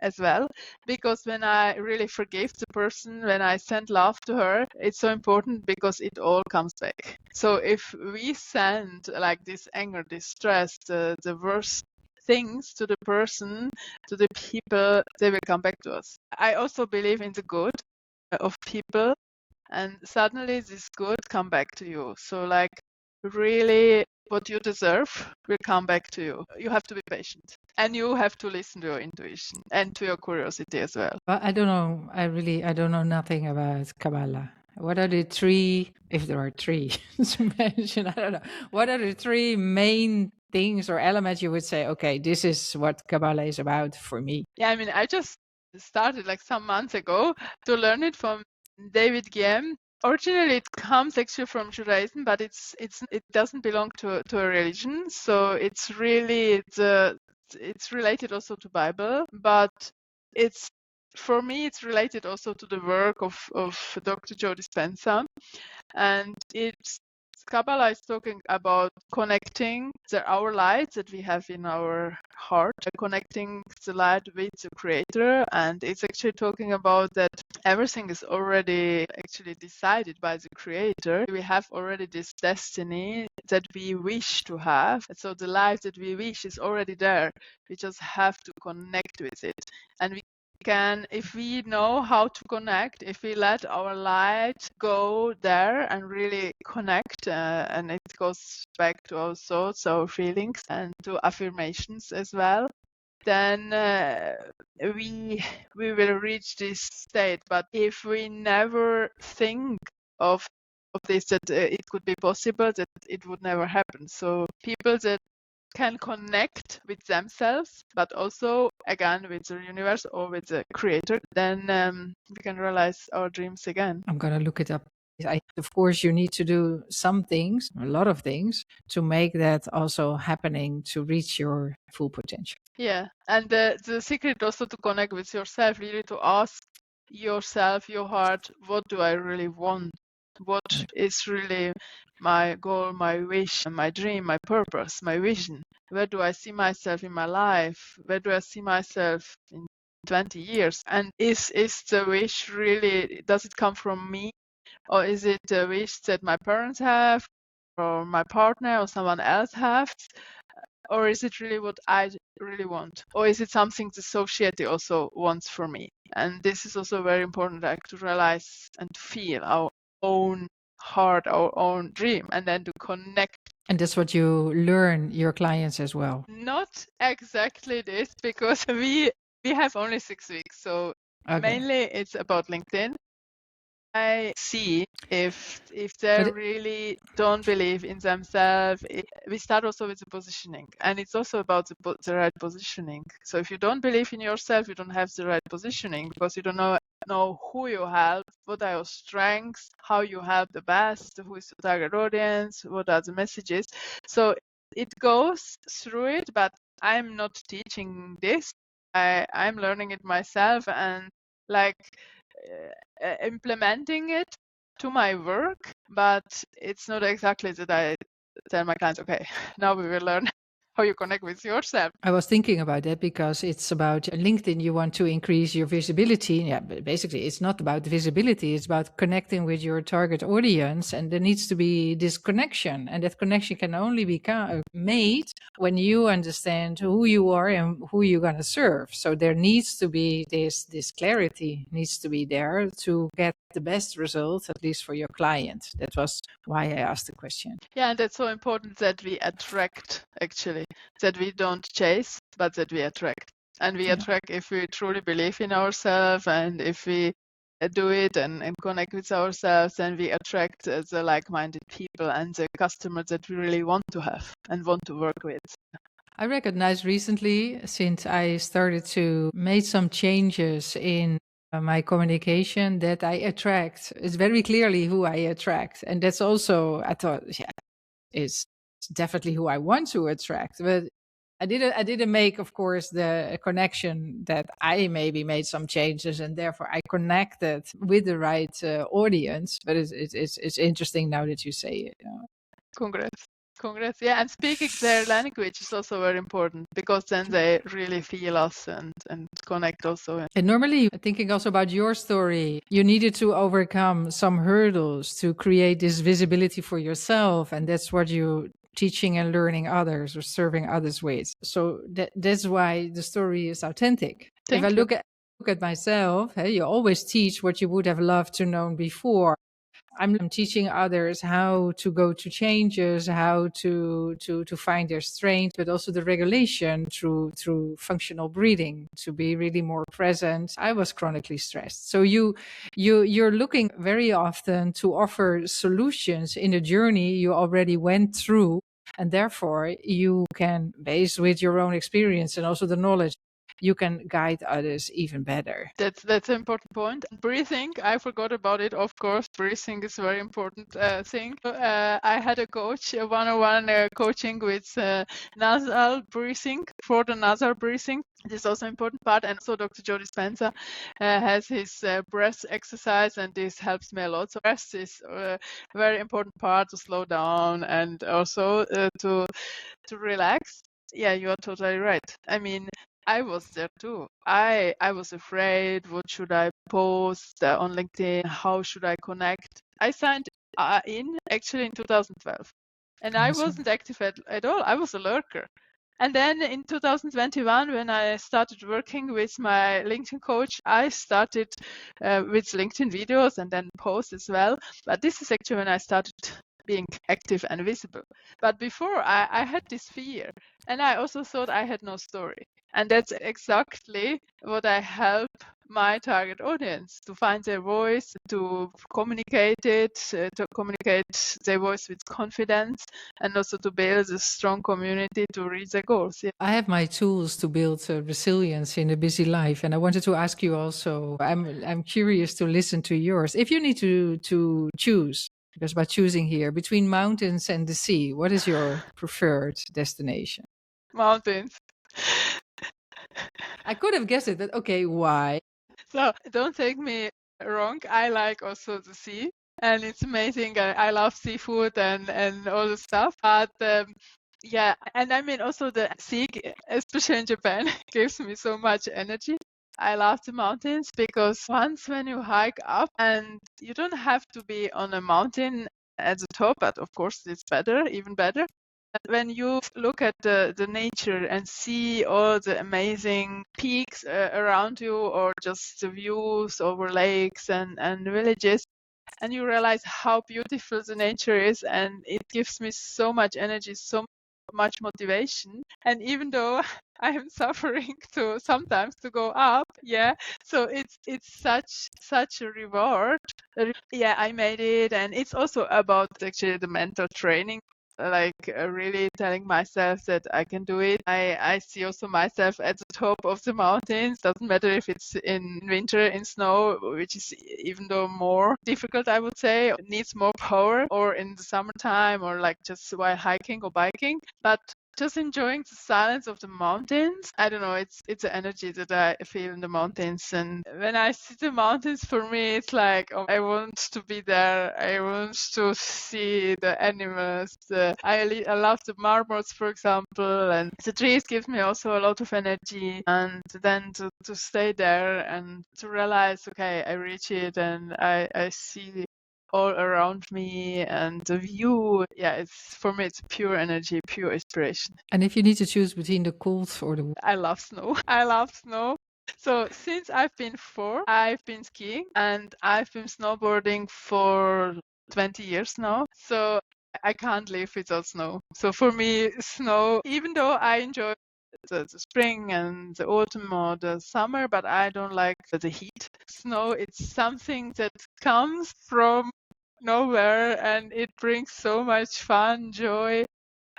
Speaker 1: as well, because when I really forgive the person, when I send love to her, it's so important because it all comes back. So if we send like this anger, this stress, the worst things to the person, to the people, they will come back to us. I also believe in the good of people, and suddenly this good come back to you. So like really what you deserve will come back to you. You have to be patient, and you have to listen to your intuition and to your curiosity as well.
Speaker 2: Well, I don't know. I don't know nothing about Kabbalah. What are the three, if there are three to mention? I don't know. What are the three main things or elements you would say, okay, this is what Kabbalah is about for me?
Speaker 1: Yeah, I mean, I just started like some months ago to learn it from David Guillaume. Originally, it comes actually from Judaism, but it doesn't belong to a religion. So it's really it's related also to Bible, but it's for me it's related also to the work of Dr. Joe Dispenza, and it's Kabbalah is talking about connecting our light that we have in our heart, connecting the light with the Creator, and it's actually talking about that everything is already actually decided by the Creator. We have already this destiny that we wish to have, so the life that we wish is already there. We just have to connect with it, and we can, if we know how to connect, if we let our light go there and really connect, and it goes back to our thoughts, our feelings, and to affirmations as well, then we will reach this state. But if we never think of this, that it could be possible, that it would never happen. So people that can connect with themselves, but also again with the universe or with the Creator, then we can realize our dreams again.
Speaker 2: I'm going to look it up. Of course, you need to do some things, a lot of things, to make that also happening to reach your full potential.
Speaker 1: Yeah, and the secret also to connect with yourself, really to ask yourself, your heart, what do I really want? What is really my goal, my wish, my dream, my purpose, my vision? Where do I see myself in my life? Where do I see myself in 20 years? And is the wish really, does it come from me? Or is it a wish that my parents have, or my partner, or someone else has? Or is it really what I really want? Or is it something the society also wants for me? And this is also very important, like to realize and to feel our own heart, our own dream, and then to connect.
Speaker 2: And that's what you learn your clients as well.
Speaker 1: Not exactly this, because we have only 6 weeks. So mainly it's about LinkedIn. I see if they really don't believe in themselves. We start also with the positioning, and it's also about the right positioning. So if you don't believe in yourself, you don't have the right positioning, because you don't know who you help, what are your strengths, how you help the best, who is the target audience, what are the messages. So it goes through it, but I'm not teaching this. I'm learning it myself, and like implementing it to my work, but it's not exactly that I tell my clients, okay, now we will learn how you connect with yourself.
Speaker 2: I was thinking about that because it's about LinkedIn. You want to increase your visibility. Yeah, but basically, it's not about visibility. It's about connecting with your target audience. And there needs to be this connection. And that connection can only be made when you understand who you are and who you're going to serve. So there needs to be this clarity needs to be there to get the best result, at least for your client. That was why I asked the question.
Speaker 1: Yeah, and that's so important that we attract, actually, that we don't chase, but that we attract. And we attract if we truly believe in ourselves, and if we do it and connect with ourselves, then we attract the like-minded people and the customers that we really want to have and want to work with.
Speaker 2: I recognized recently, since I started to make some changes in my communication, that I attract. It's very clearly who I attract, and that's also, I thought, yeah, is definitely who I want to attract. But I didn't make, of course, the connection that I maybe made some changes and therefore I connected with the right audience. But it's interesting now that you say it.
Speaker 1: Congrats. Congrats. Yeah, and speaking their language is also very important because then they really feel us and connect also.
Speaker 2: And normally, thinking also about your story, you needed to overcome some hurdles to create this visibility for yourself. And that's what you teaching and learning others or serving others with. So that's why the story is authentic.
Speaker 1: Thank
Speaker 2: if I
Speaker 1: you.
Speaker 2: look at myself, hey, you always teach what you would have loved to know before. I'm teaching others how to go to changes, how to find their strength, but also the regulation through functional breathing to be really more present. I was chronically stressed, so you're looking very often to offer solutions in a journey you already went through, and therefore you can, based with your own experience and also the knowledge, you can guide others even better.
Speaker 1: That's an important point. Breathing, I forgot about it. Of course, breathing is a very important thing. I had a coach, a one-on-one coaching with nasal breathing, for the nasal breathing. This is also an important part. And so Dr. Joe Dispenza has his breath exercise, and this helps me a lot. So breath is a very important part to slow down and also to relax. Yeah, you are totally right. I mean, I was there too. I was afraid. What should I post on LinkedIn? How should I connect? I signed in actually in 2012, and I
Speaker 2: Awesome.
Speaker 1: wasn't active at all. I was a lurker. And then in 2021, when I started working with my LinkedIn coach, I started with LinkedIn videos and then posts as well. But this is actually when I started being active and visible. But before, I had this fear, and I also thought I had no story. And that's exactly what I help my target audience to find their voice, to communicate it, to communicate their voice with confidence, and also to build a strong community to reach their goals. Yeah.
Speaker 2: I have my tools to build resilience in a busy life, and I wanted to ask you also. I'm curious to listen to yours. If you need to choose, because by choosing here between mountains and the sea, what is your preferred destination?
Speaker 1: Mountains.
Speaker 2: I could have guessed it, but okay, why?
Speaker 1: So don't take me wrong. I like also the sea, and it's amazing. I love seafood and all the stuff. But yeah, and I mean also the sea, especially in Japan, gives me so much energy. I love the mountains because once when you hike up, and you don't have to be on a mountain at the top, but of course it's better, even better. When you look at the nature and see all the amazing peaks around you, or just the views over lakes and villages, and you realize how beautiful the nature is, and it gives me so much energy, so much motivation. And even though I am suffering to sometimes to go up, yeah, so it's such a reward. Yeah, I made it, and it's also about actually the mental training, like really telling myself that I can do it. I see also myself at the top of the mountains. Doesn't matter if it's in winter, in snow, which is even though more difficult, I would say, it needs more power, or in the summertime, or like just while hiking or biking. But just enjoying the silence of the mountains. I don't know, it's an energy that I feel in the mountains. And when I see the mountains, for me, it's like, oh, I want to be there. I want to see the animals. I love the marmots, for example, and the trees give me also a lot of energy. And then to stay there and to realize, okay, I reach it, and I see all around me, and the view, yeah, it's for me, it's pure energy, pure inspiration.
Speaker 2: And if you need to choose between the cold or the
Speaker 1: I love snow. I love snow. So since I've been 4, I've been skiing, and I've been snowboarding for 20 years now. So I can't live without snow. So for me, snow, even though I enjoy the spring and the autumn or the summer, but I don't like the heat. Snow, it's something that comes from nowhere, and it brings so much fun, joy.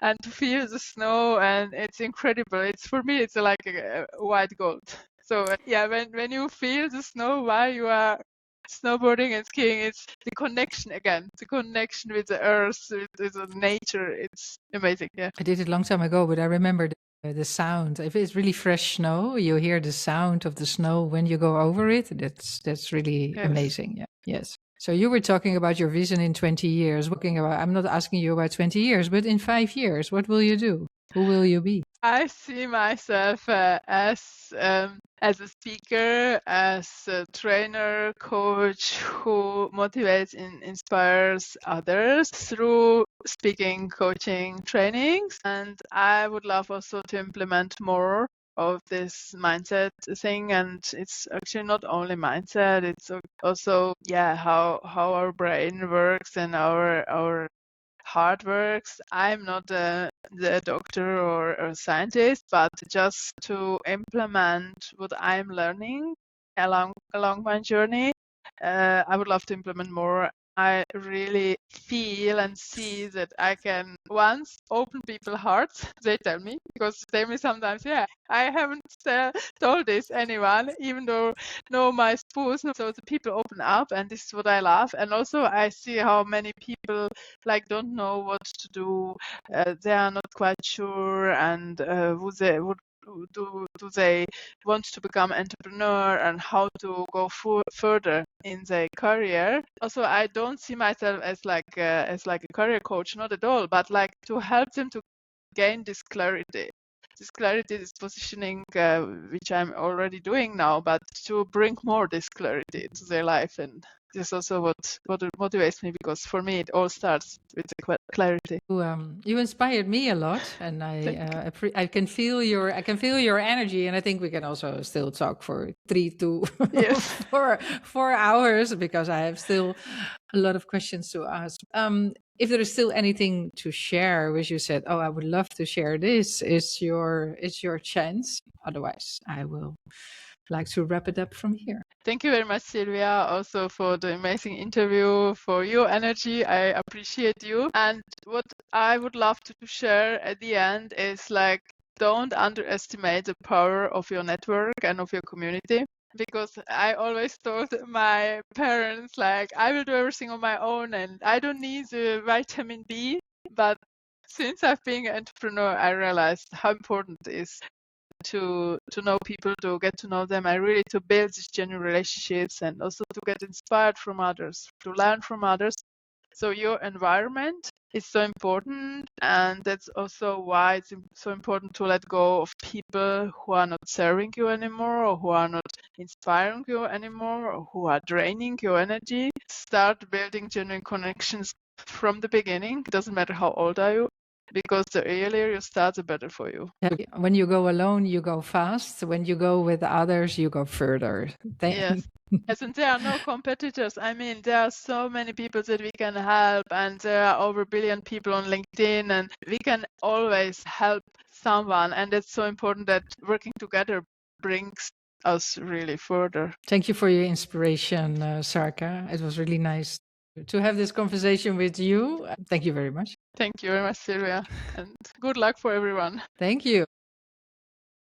Speaker 1: and to feel the snow, and it's incredible. It's for me, it's like a white gold. So yeah, when you feel the snow while you are snowboarding and skiing, it's the connection again, the connection with the earth, with the nature. It's amazing. Yeah.
Speaker 2: I did it a long time ago, but I remember the sound. If it's really fresh snow, you hear the sound of the snow when you go over it. That's really
Speaker 1: Yes.
Speaker 2: amazing. Yeah. Yes. So you were talking about your vision in 20 years. I'm not asking you about 20 years, but in 5 years, what will you do? Who will you be?
Speaker 1: I see myself as a speaker, as a trainer, coach who motivates and inspires others through speaking, coaching, trainings. And I would love also to implement more of this mindset thing. And it's actually not only mindset, it's also, yeah, how our brain works and our heart works. I'm not the doctor or a scientist, but just to implement what I'm learning along my journey, I would love to implement more. I really feel and see that I can once open people's hearts. They tell me, because they tell me sometimes, yeah, I haven't told this anyone, even though know my spouse. So the people open up, and this is what I love. And also I see how many people like don't know what to do. They are not quite sure, and who they would do they want to become entrepreneur and how to go further in their career. Also, I don't see myself as like a career coach, not at all, but like to help them to gain this clarity. This positioning, which I'm already doing now, but to bring more this clarity to their life. And this is also what motivates me, because for me it all starts with the clarity.
Speaker 2: You inspired me a lot, and I can feel your energy, and I think we can also still talk for 3 to
Speaker 1: Yes.
Speaker 2: 4 hours, because I have still a lot of questions to ask. If there is still anything to share, which you said, oh, I would love to share this, it's your chance. Otherwise, I will like to wrap it up from here.
Speaker 1: Thank you very much, Silvia, also for the amazing interview, for your energy. I appreciate you. And what I would love to share at the end is like, don't underestimate the power of your network and of your community. Because I always told my parents, like, I will do everything on my own and I don't need the vitamin B. But since I've been an entrepreneur, I realized how important it is to know people, to get to know them, and really to build these genuine relationships, and also to get inspired from others, to learn from others. So your environment is so important, and that's also why it's so important to let go of people who are not serving you anymore, or who are not inspiring you anymore, or who are draining your energy. Start building genuine connections from the beginning. It doesn't matter how old are you, because the earlier you start, the better for you.
Speaker 2: When you go alone, you go fast. When you go with others, you go further.
Speaker 1: Yes. Yes, and there are no competitors. I mean, there are so many people that we can help, and there are over 1 billion people on LinkedIn, and we can always help someone. And it's so important that working together brings us really further.
Speaker 2: Thank you for your inspiration, Sarka. It was really nice to have this conversation with you. Thank you very much.
Speaker 1: Thank you very much, Silvia, and good luck for everyone.
Speaker 2: Thank you.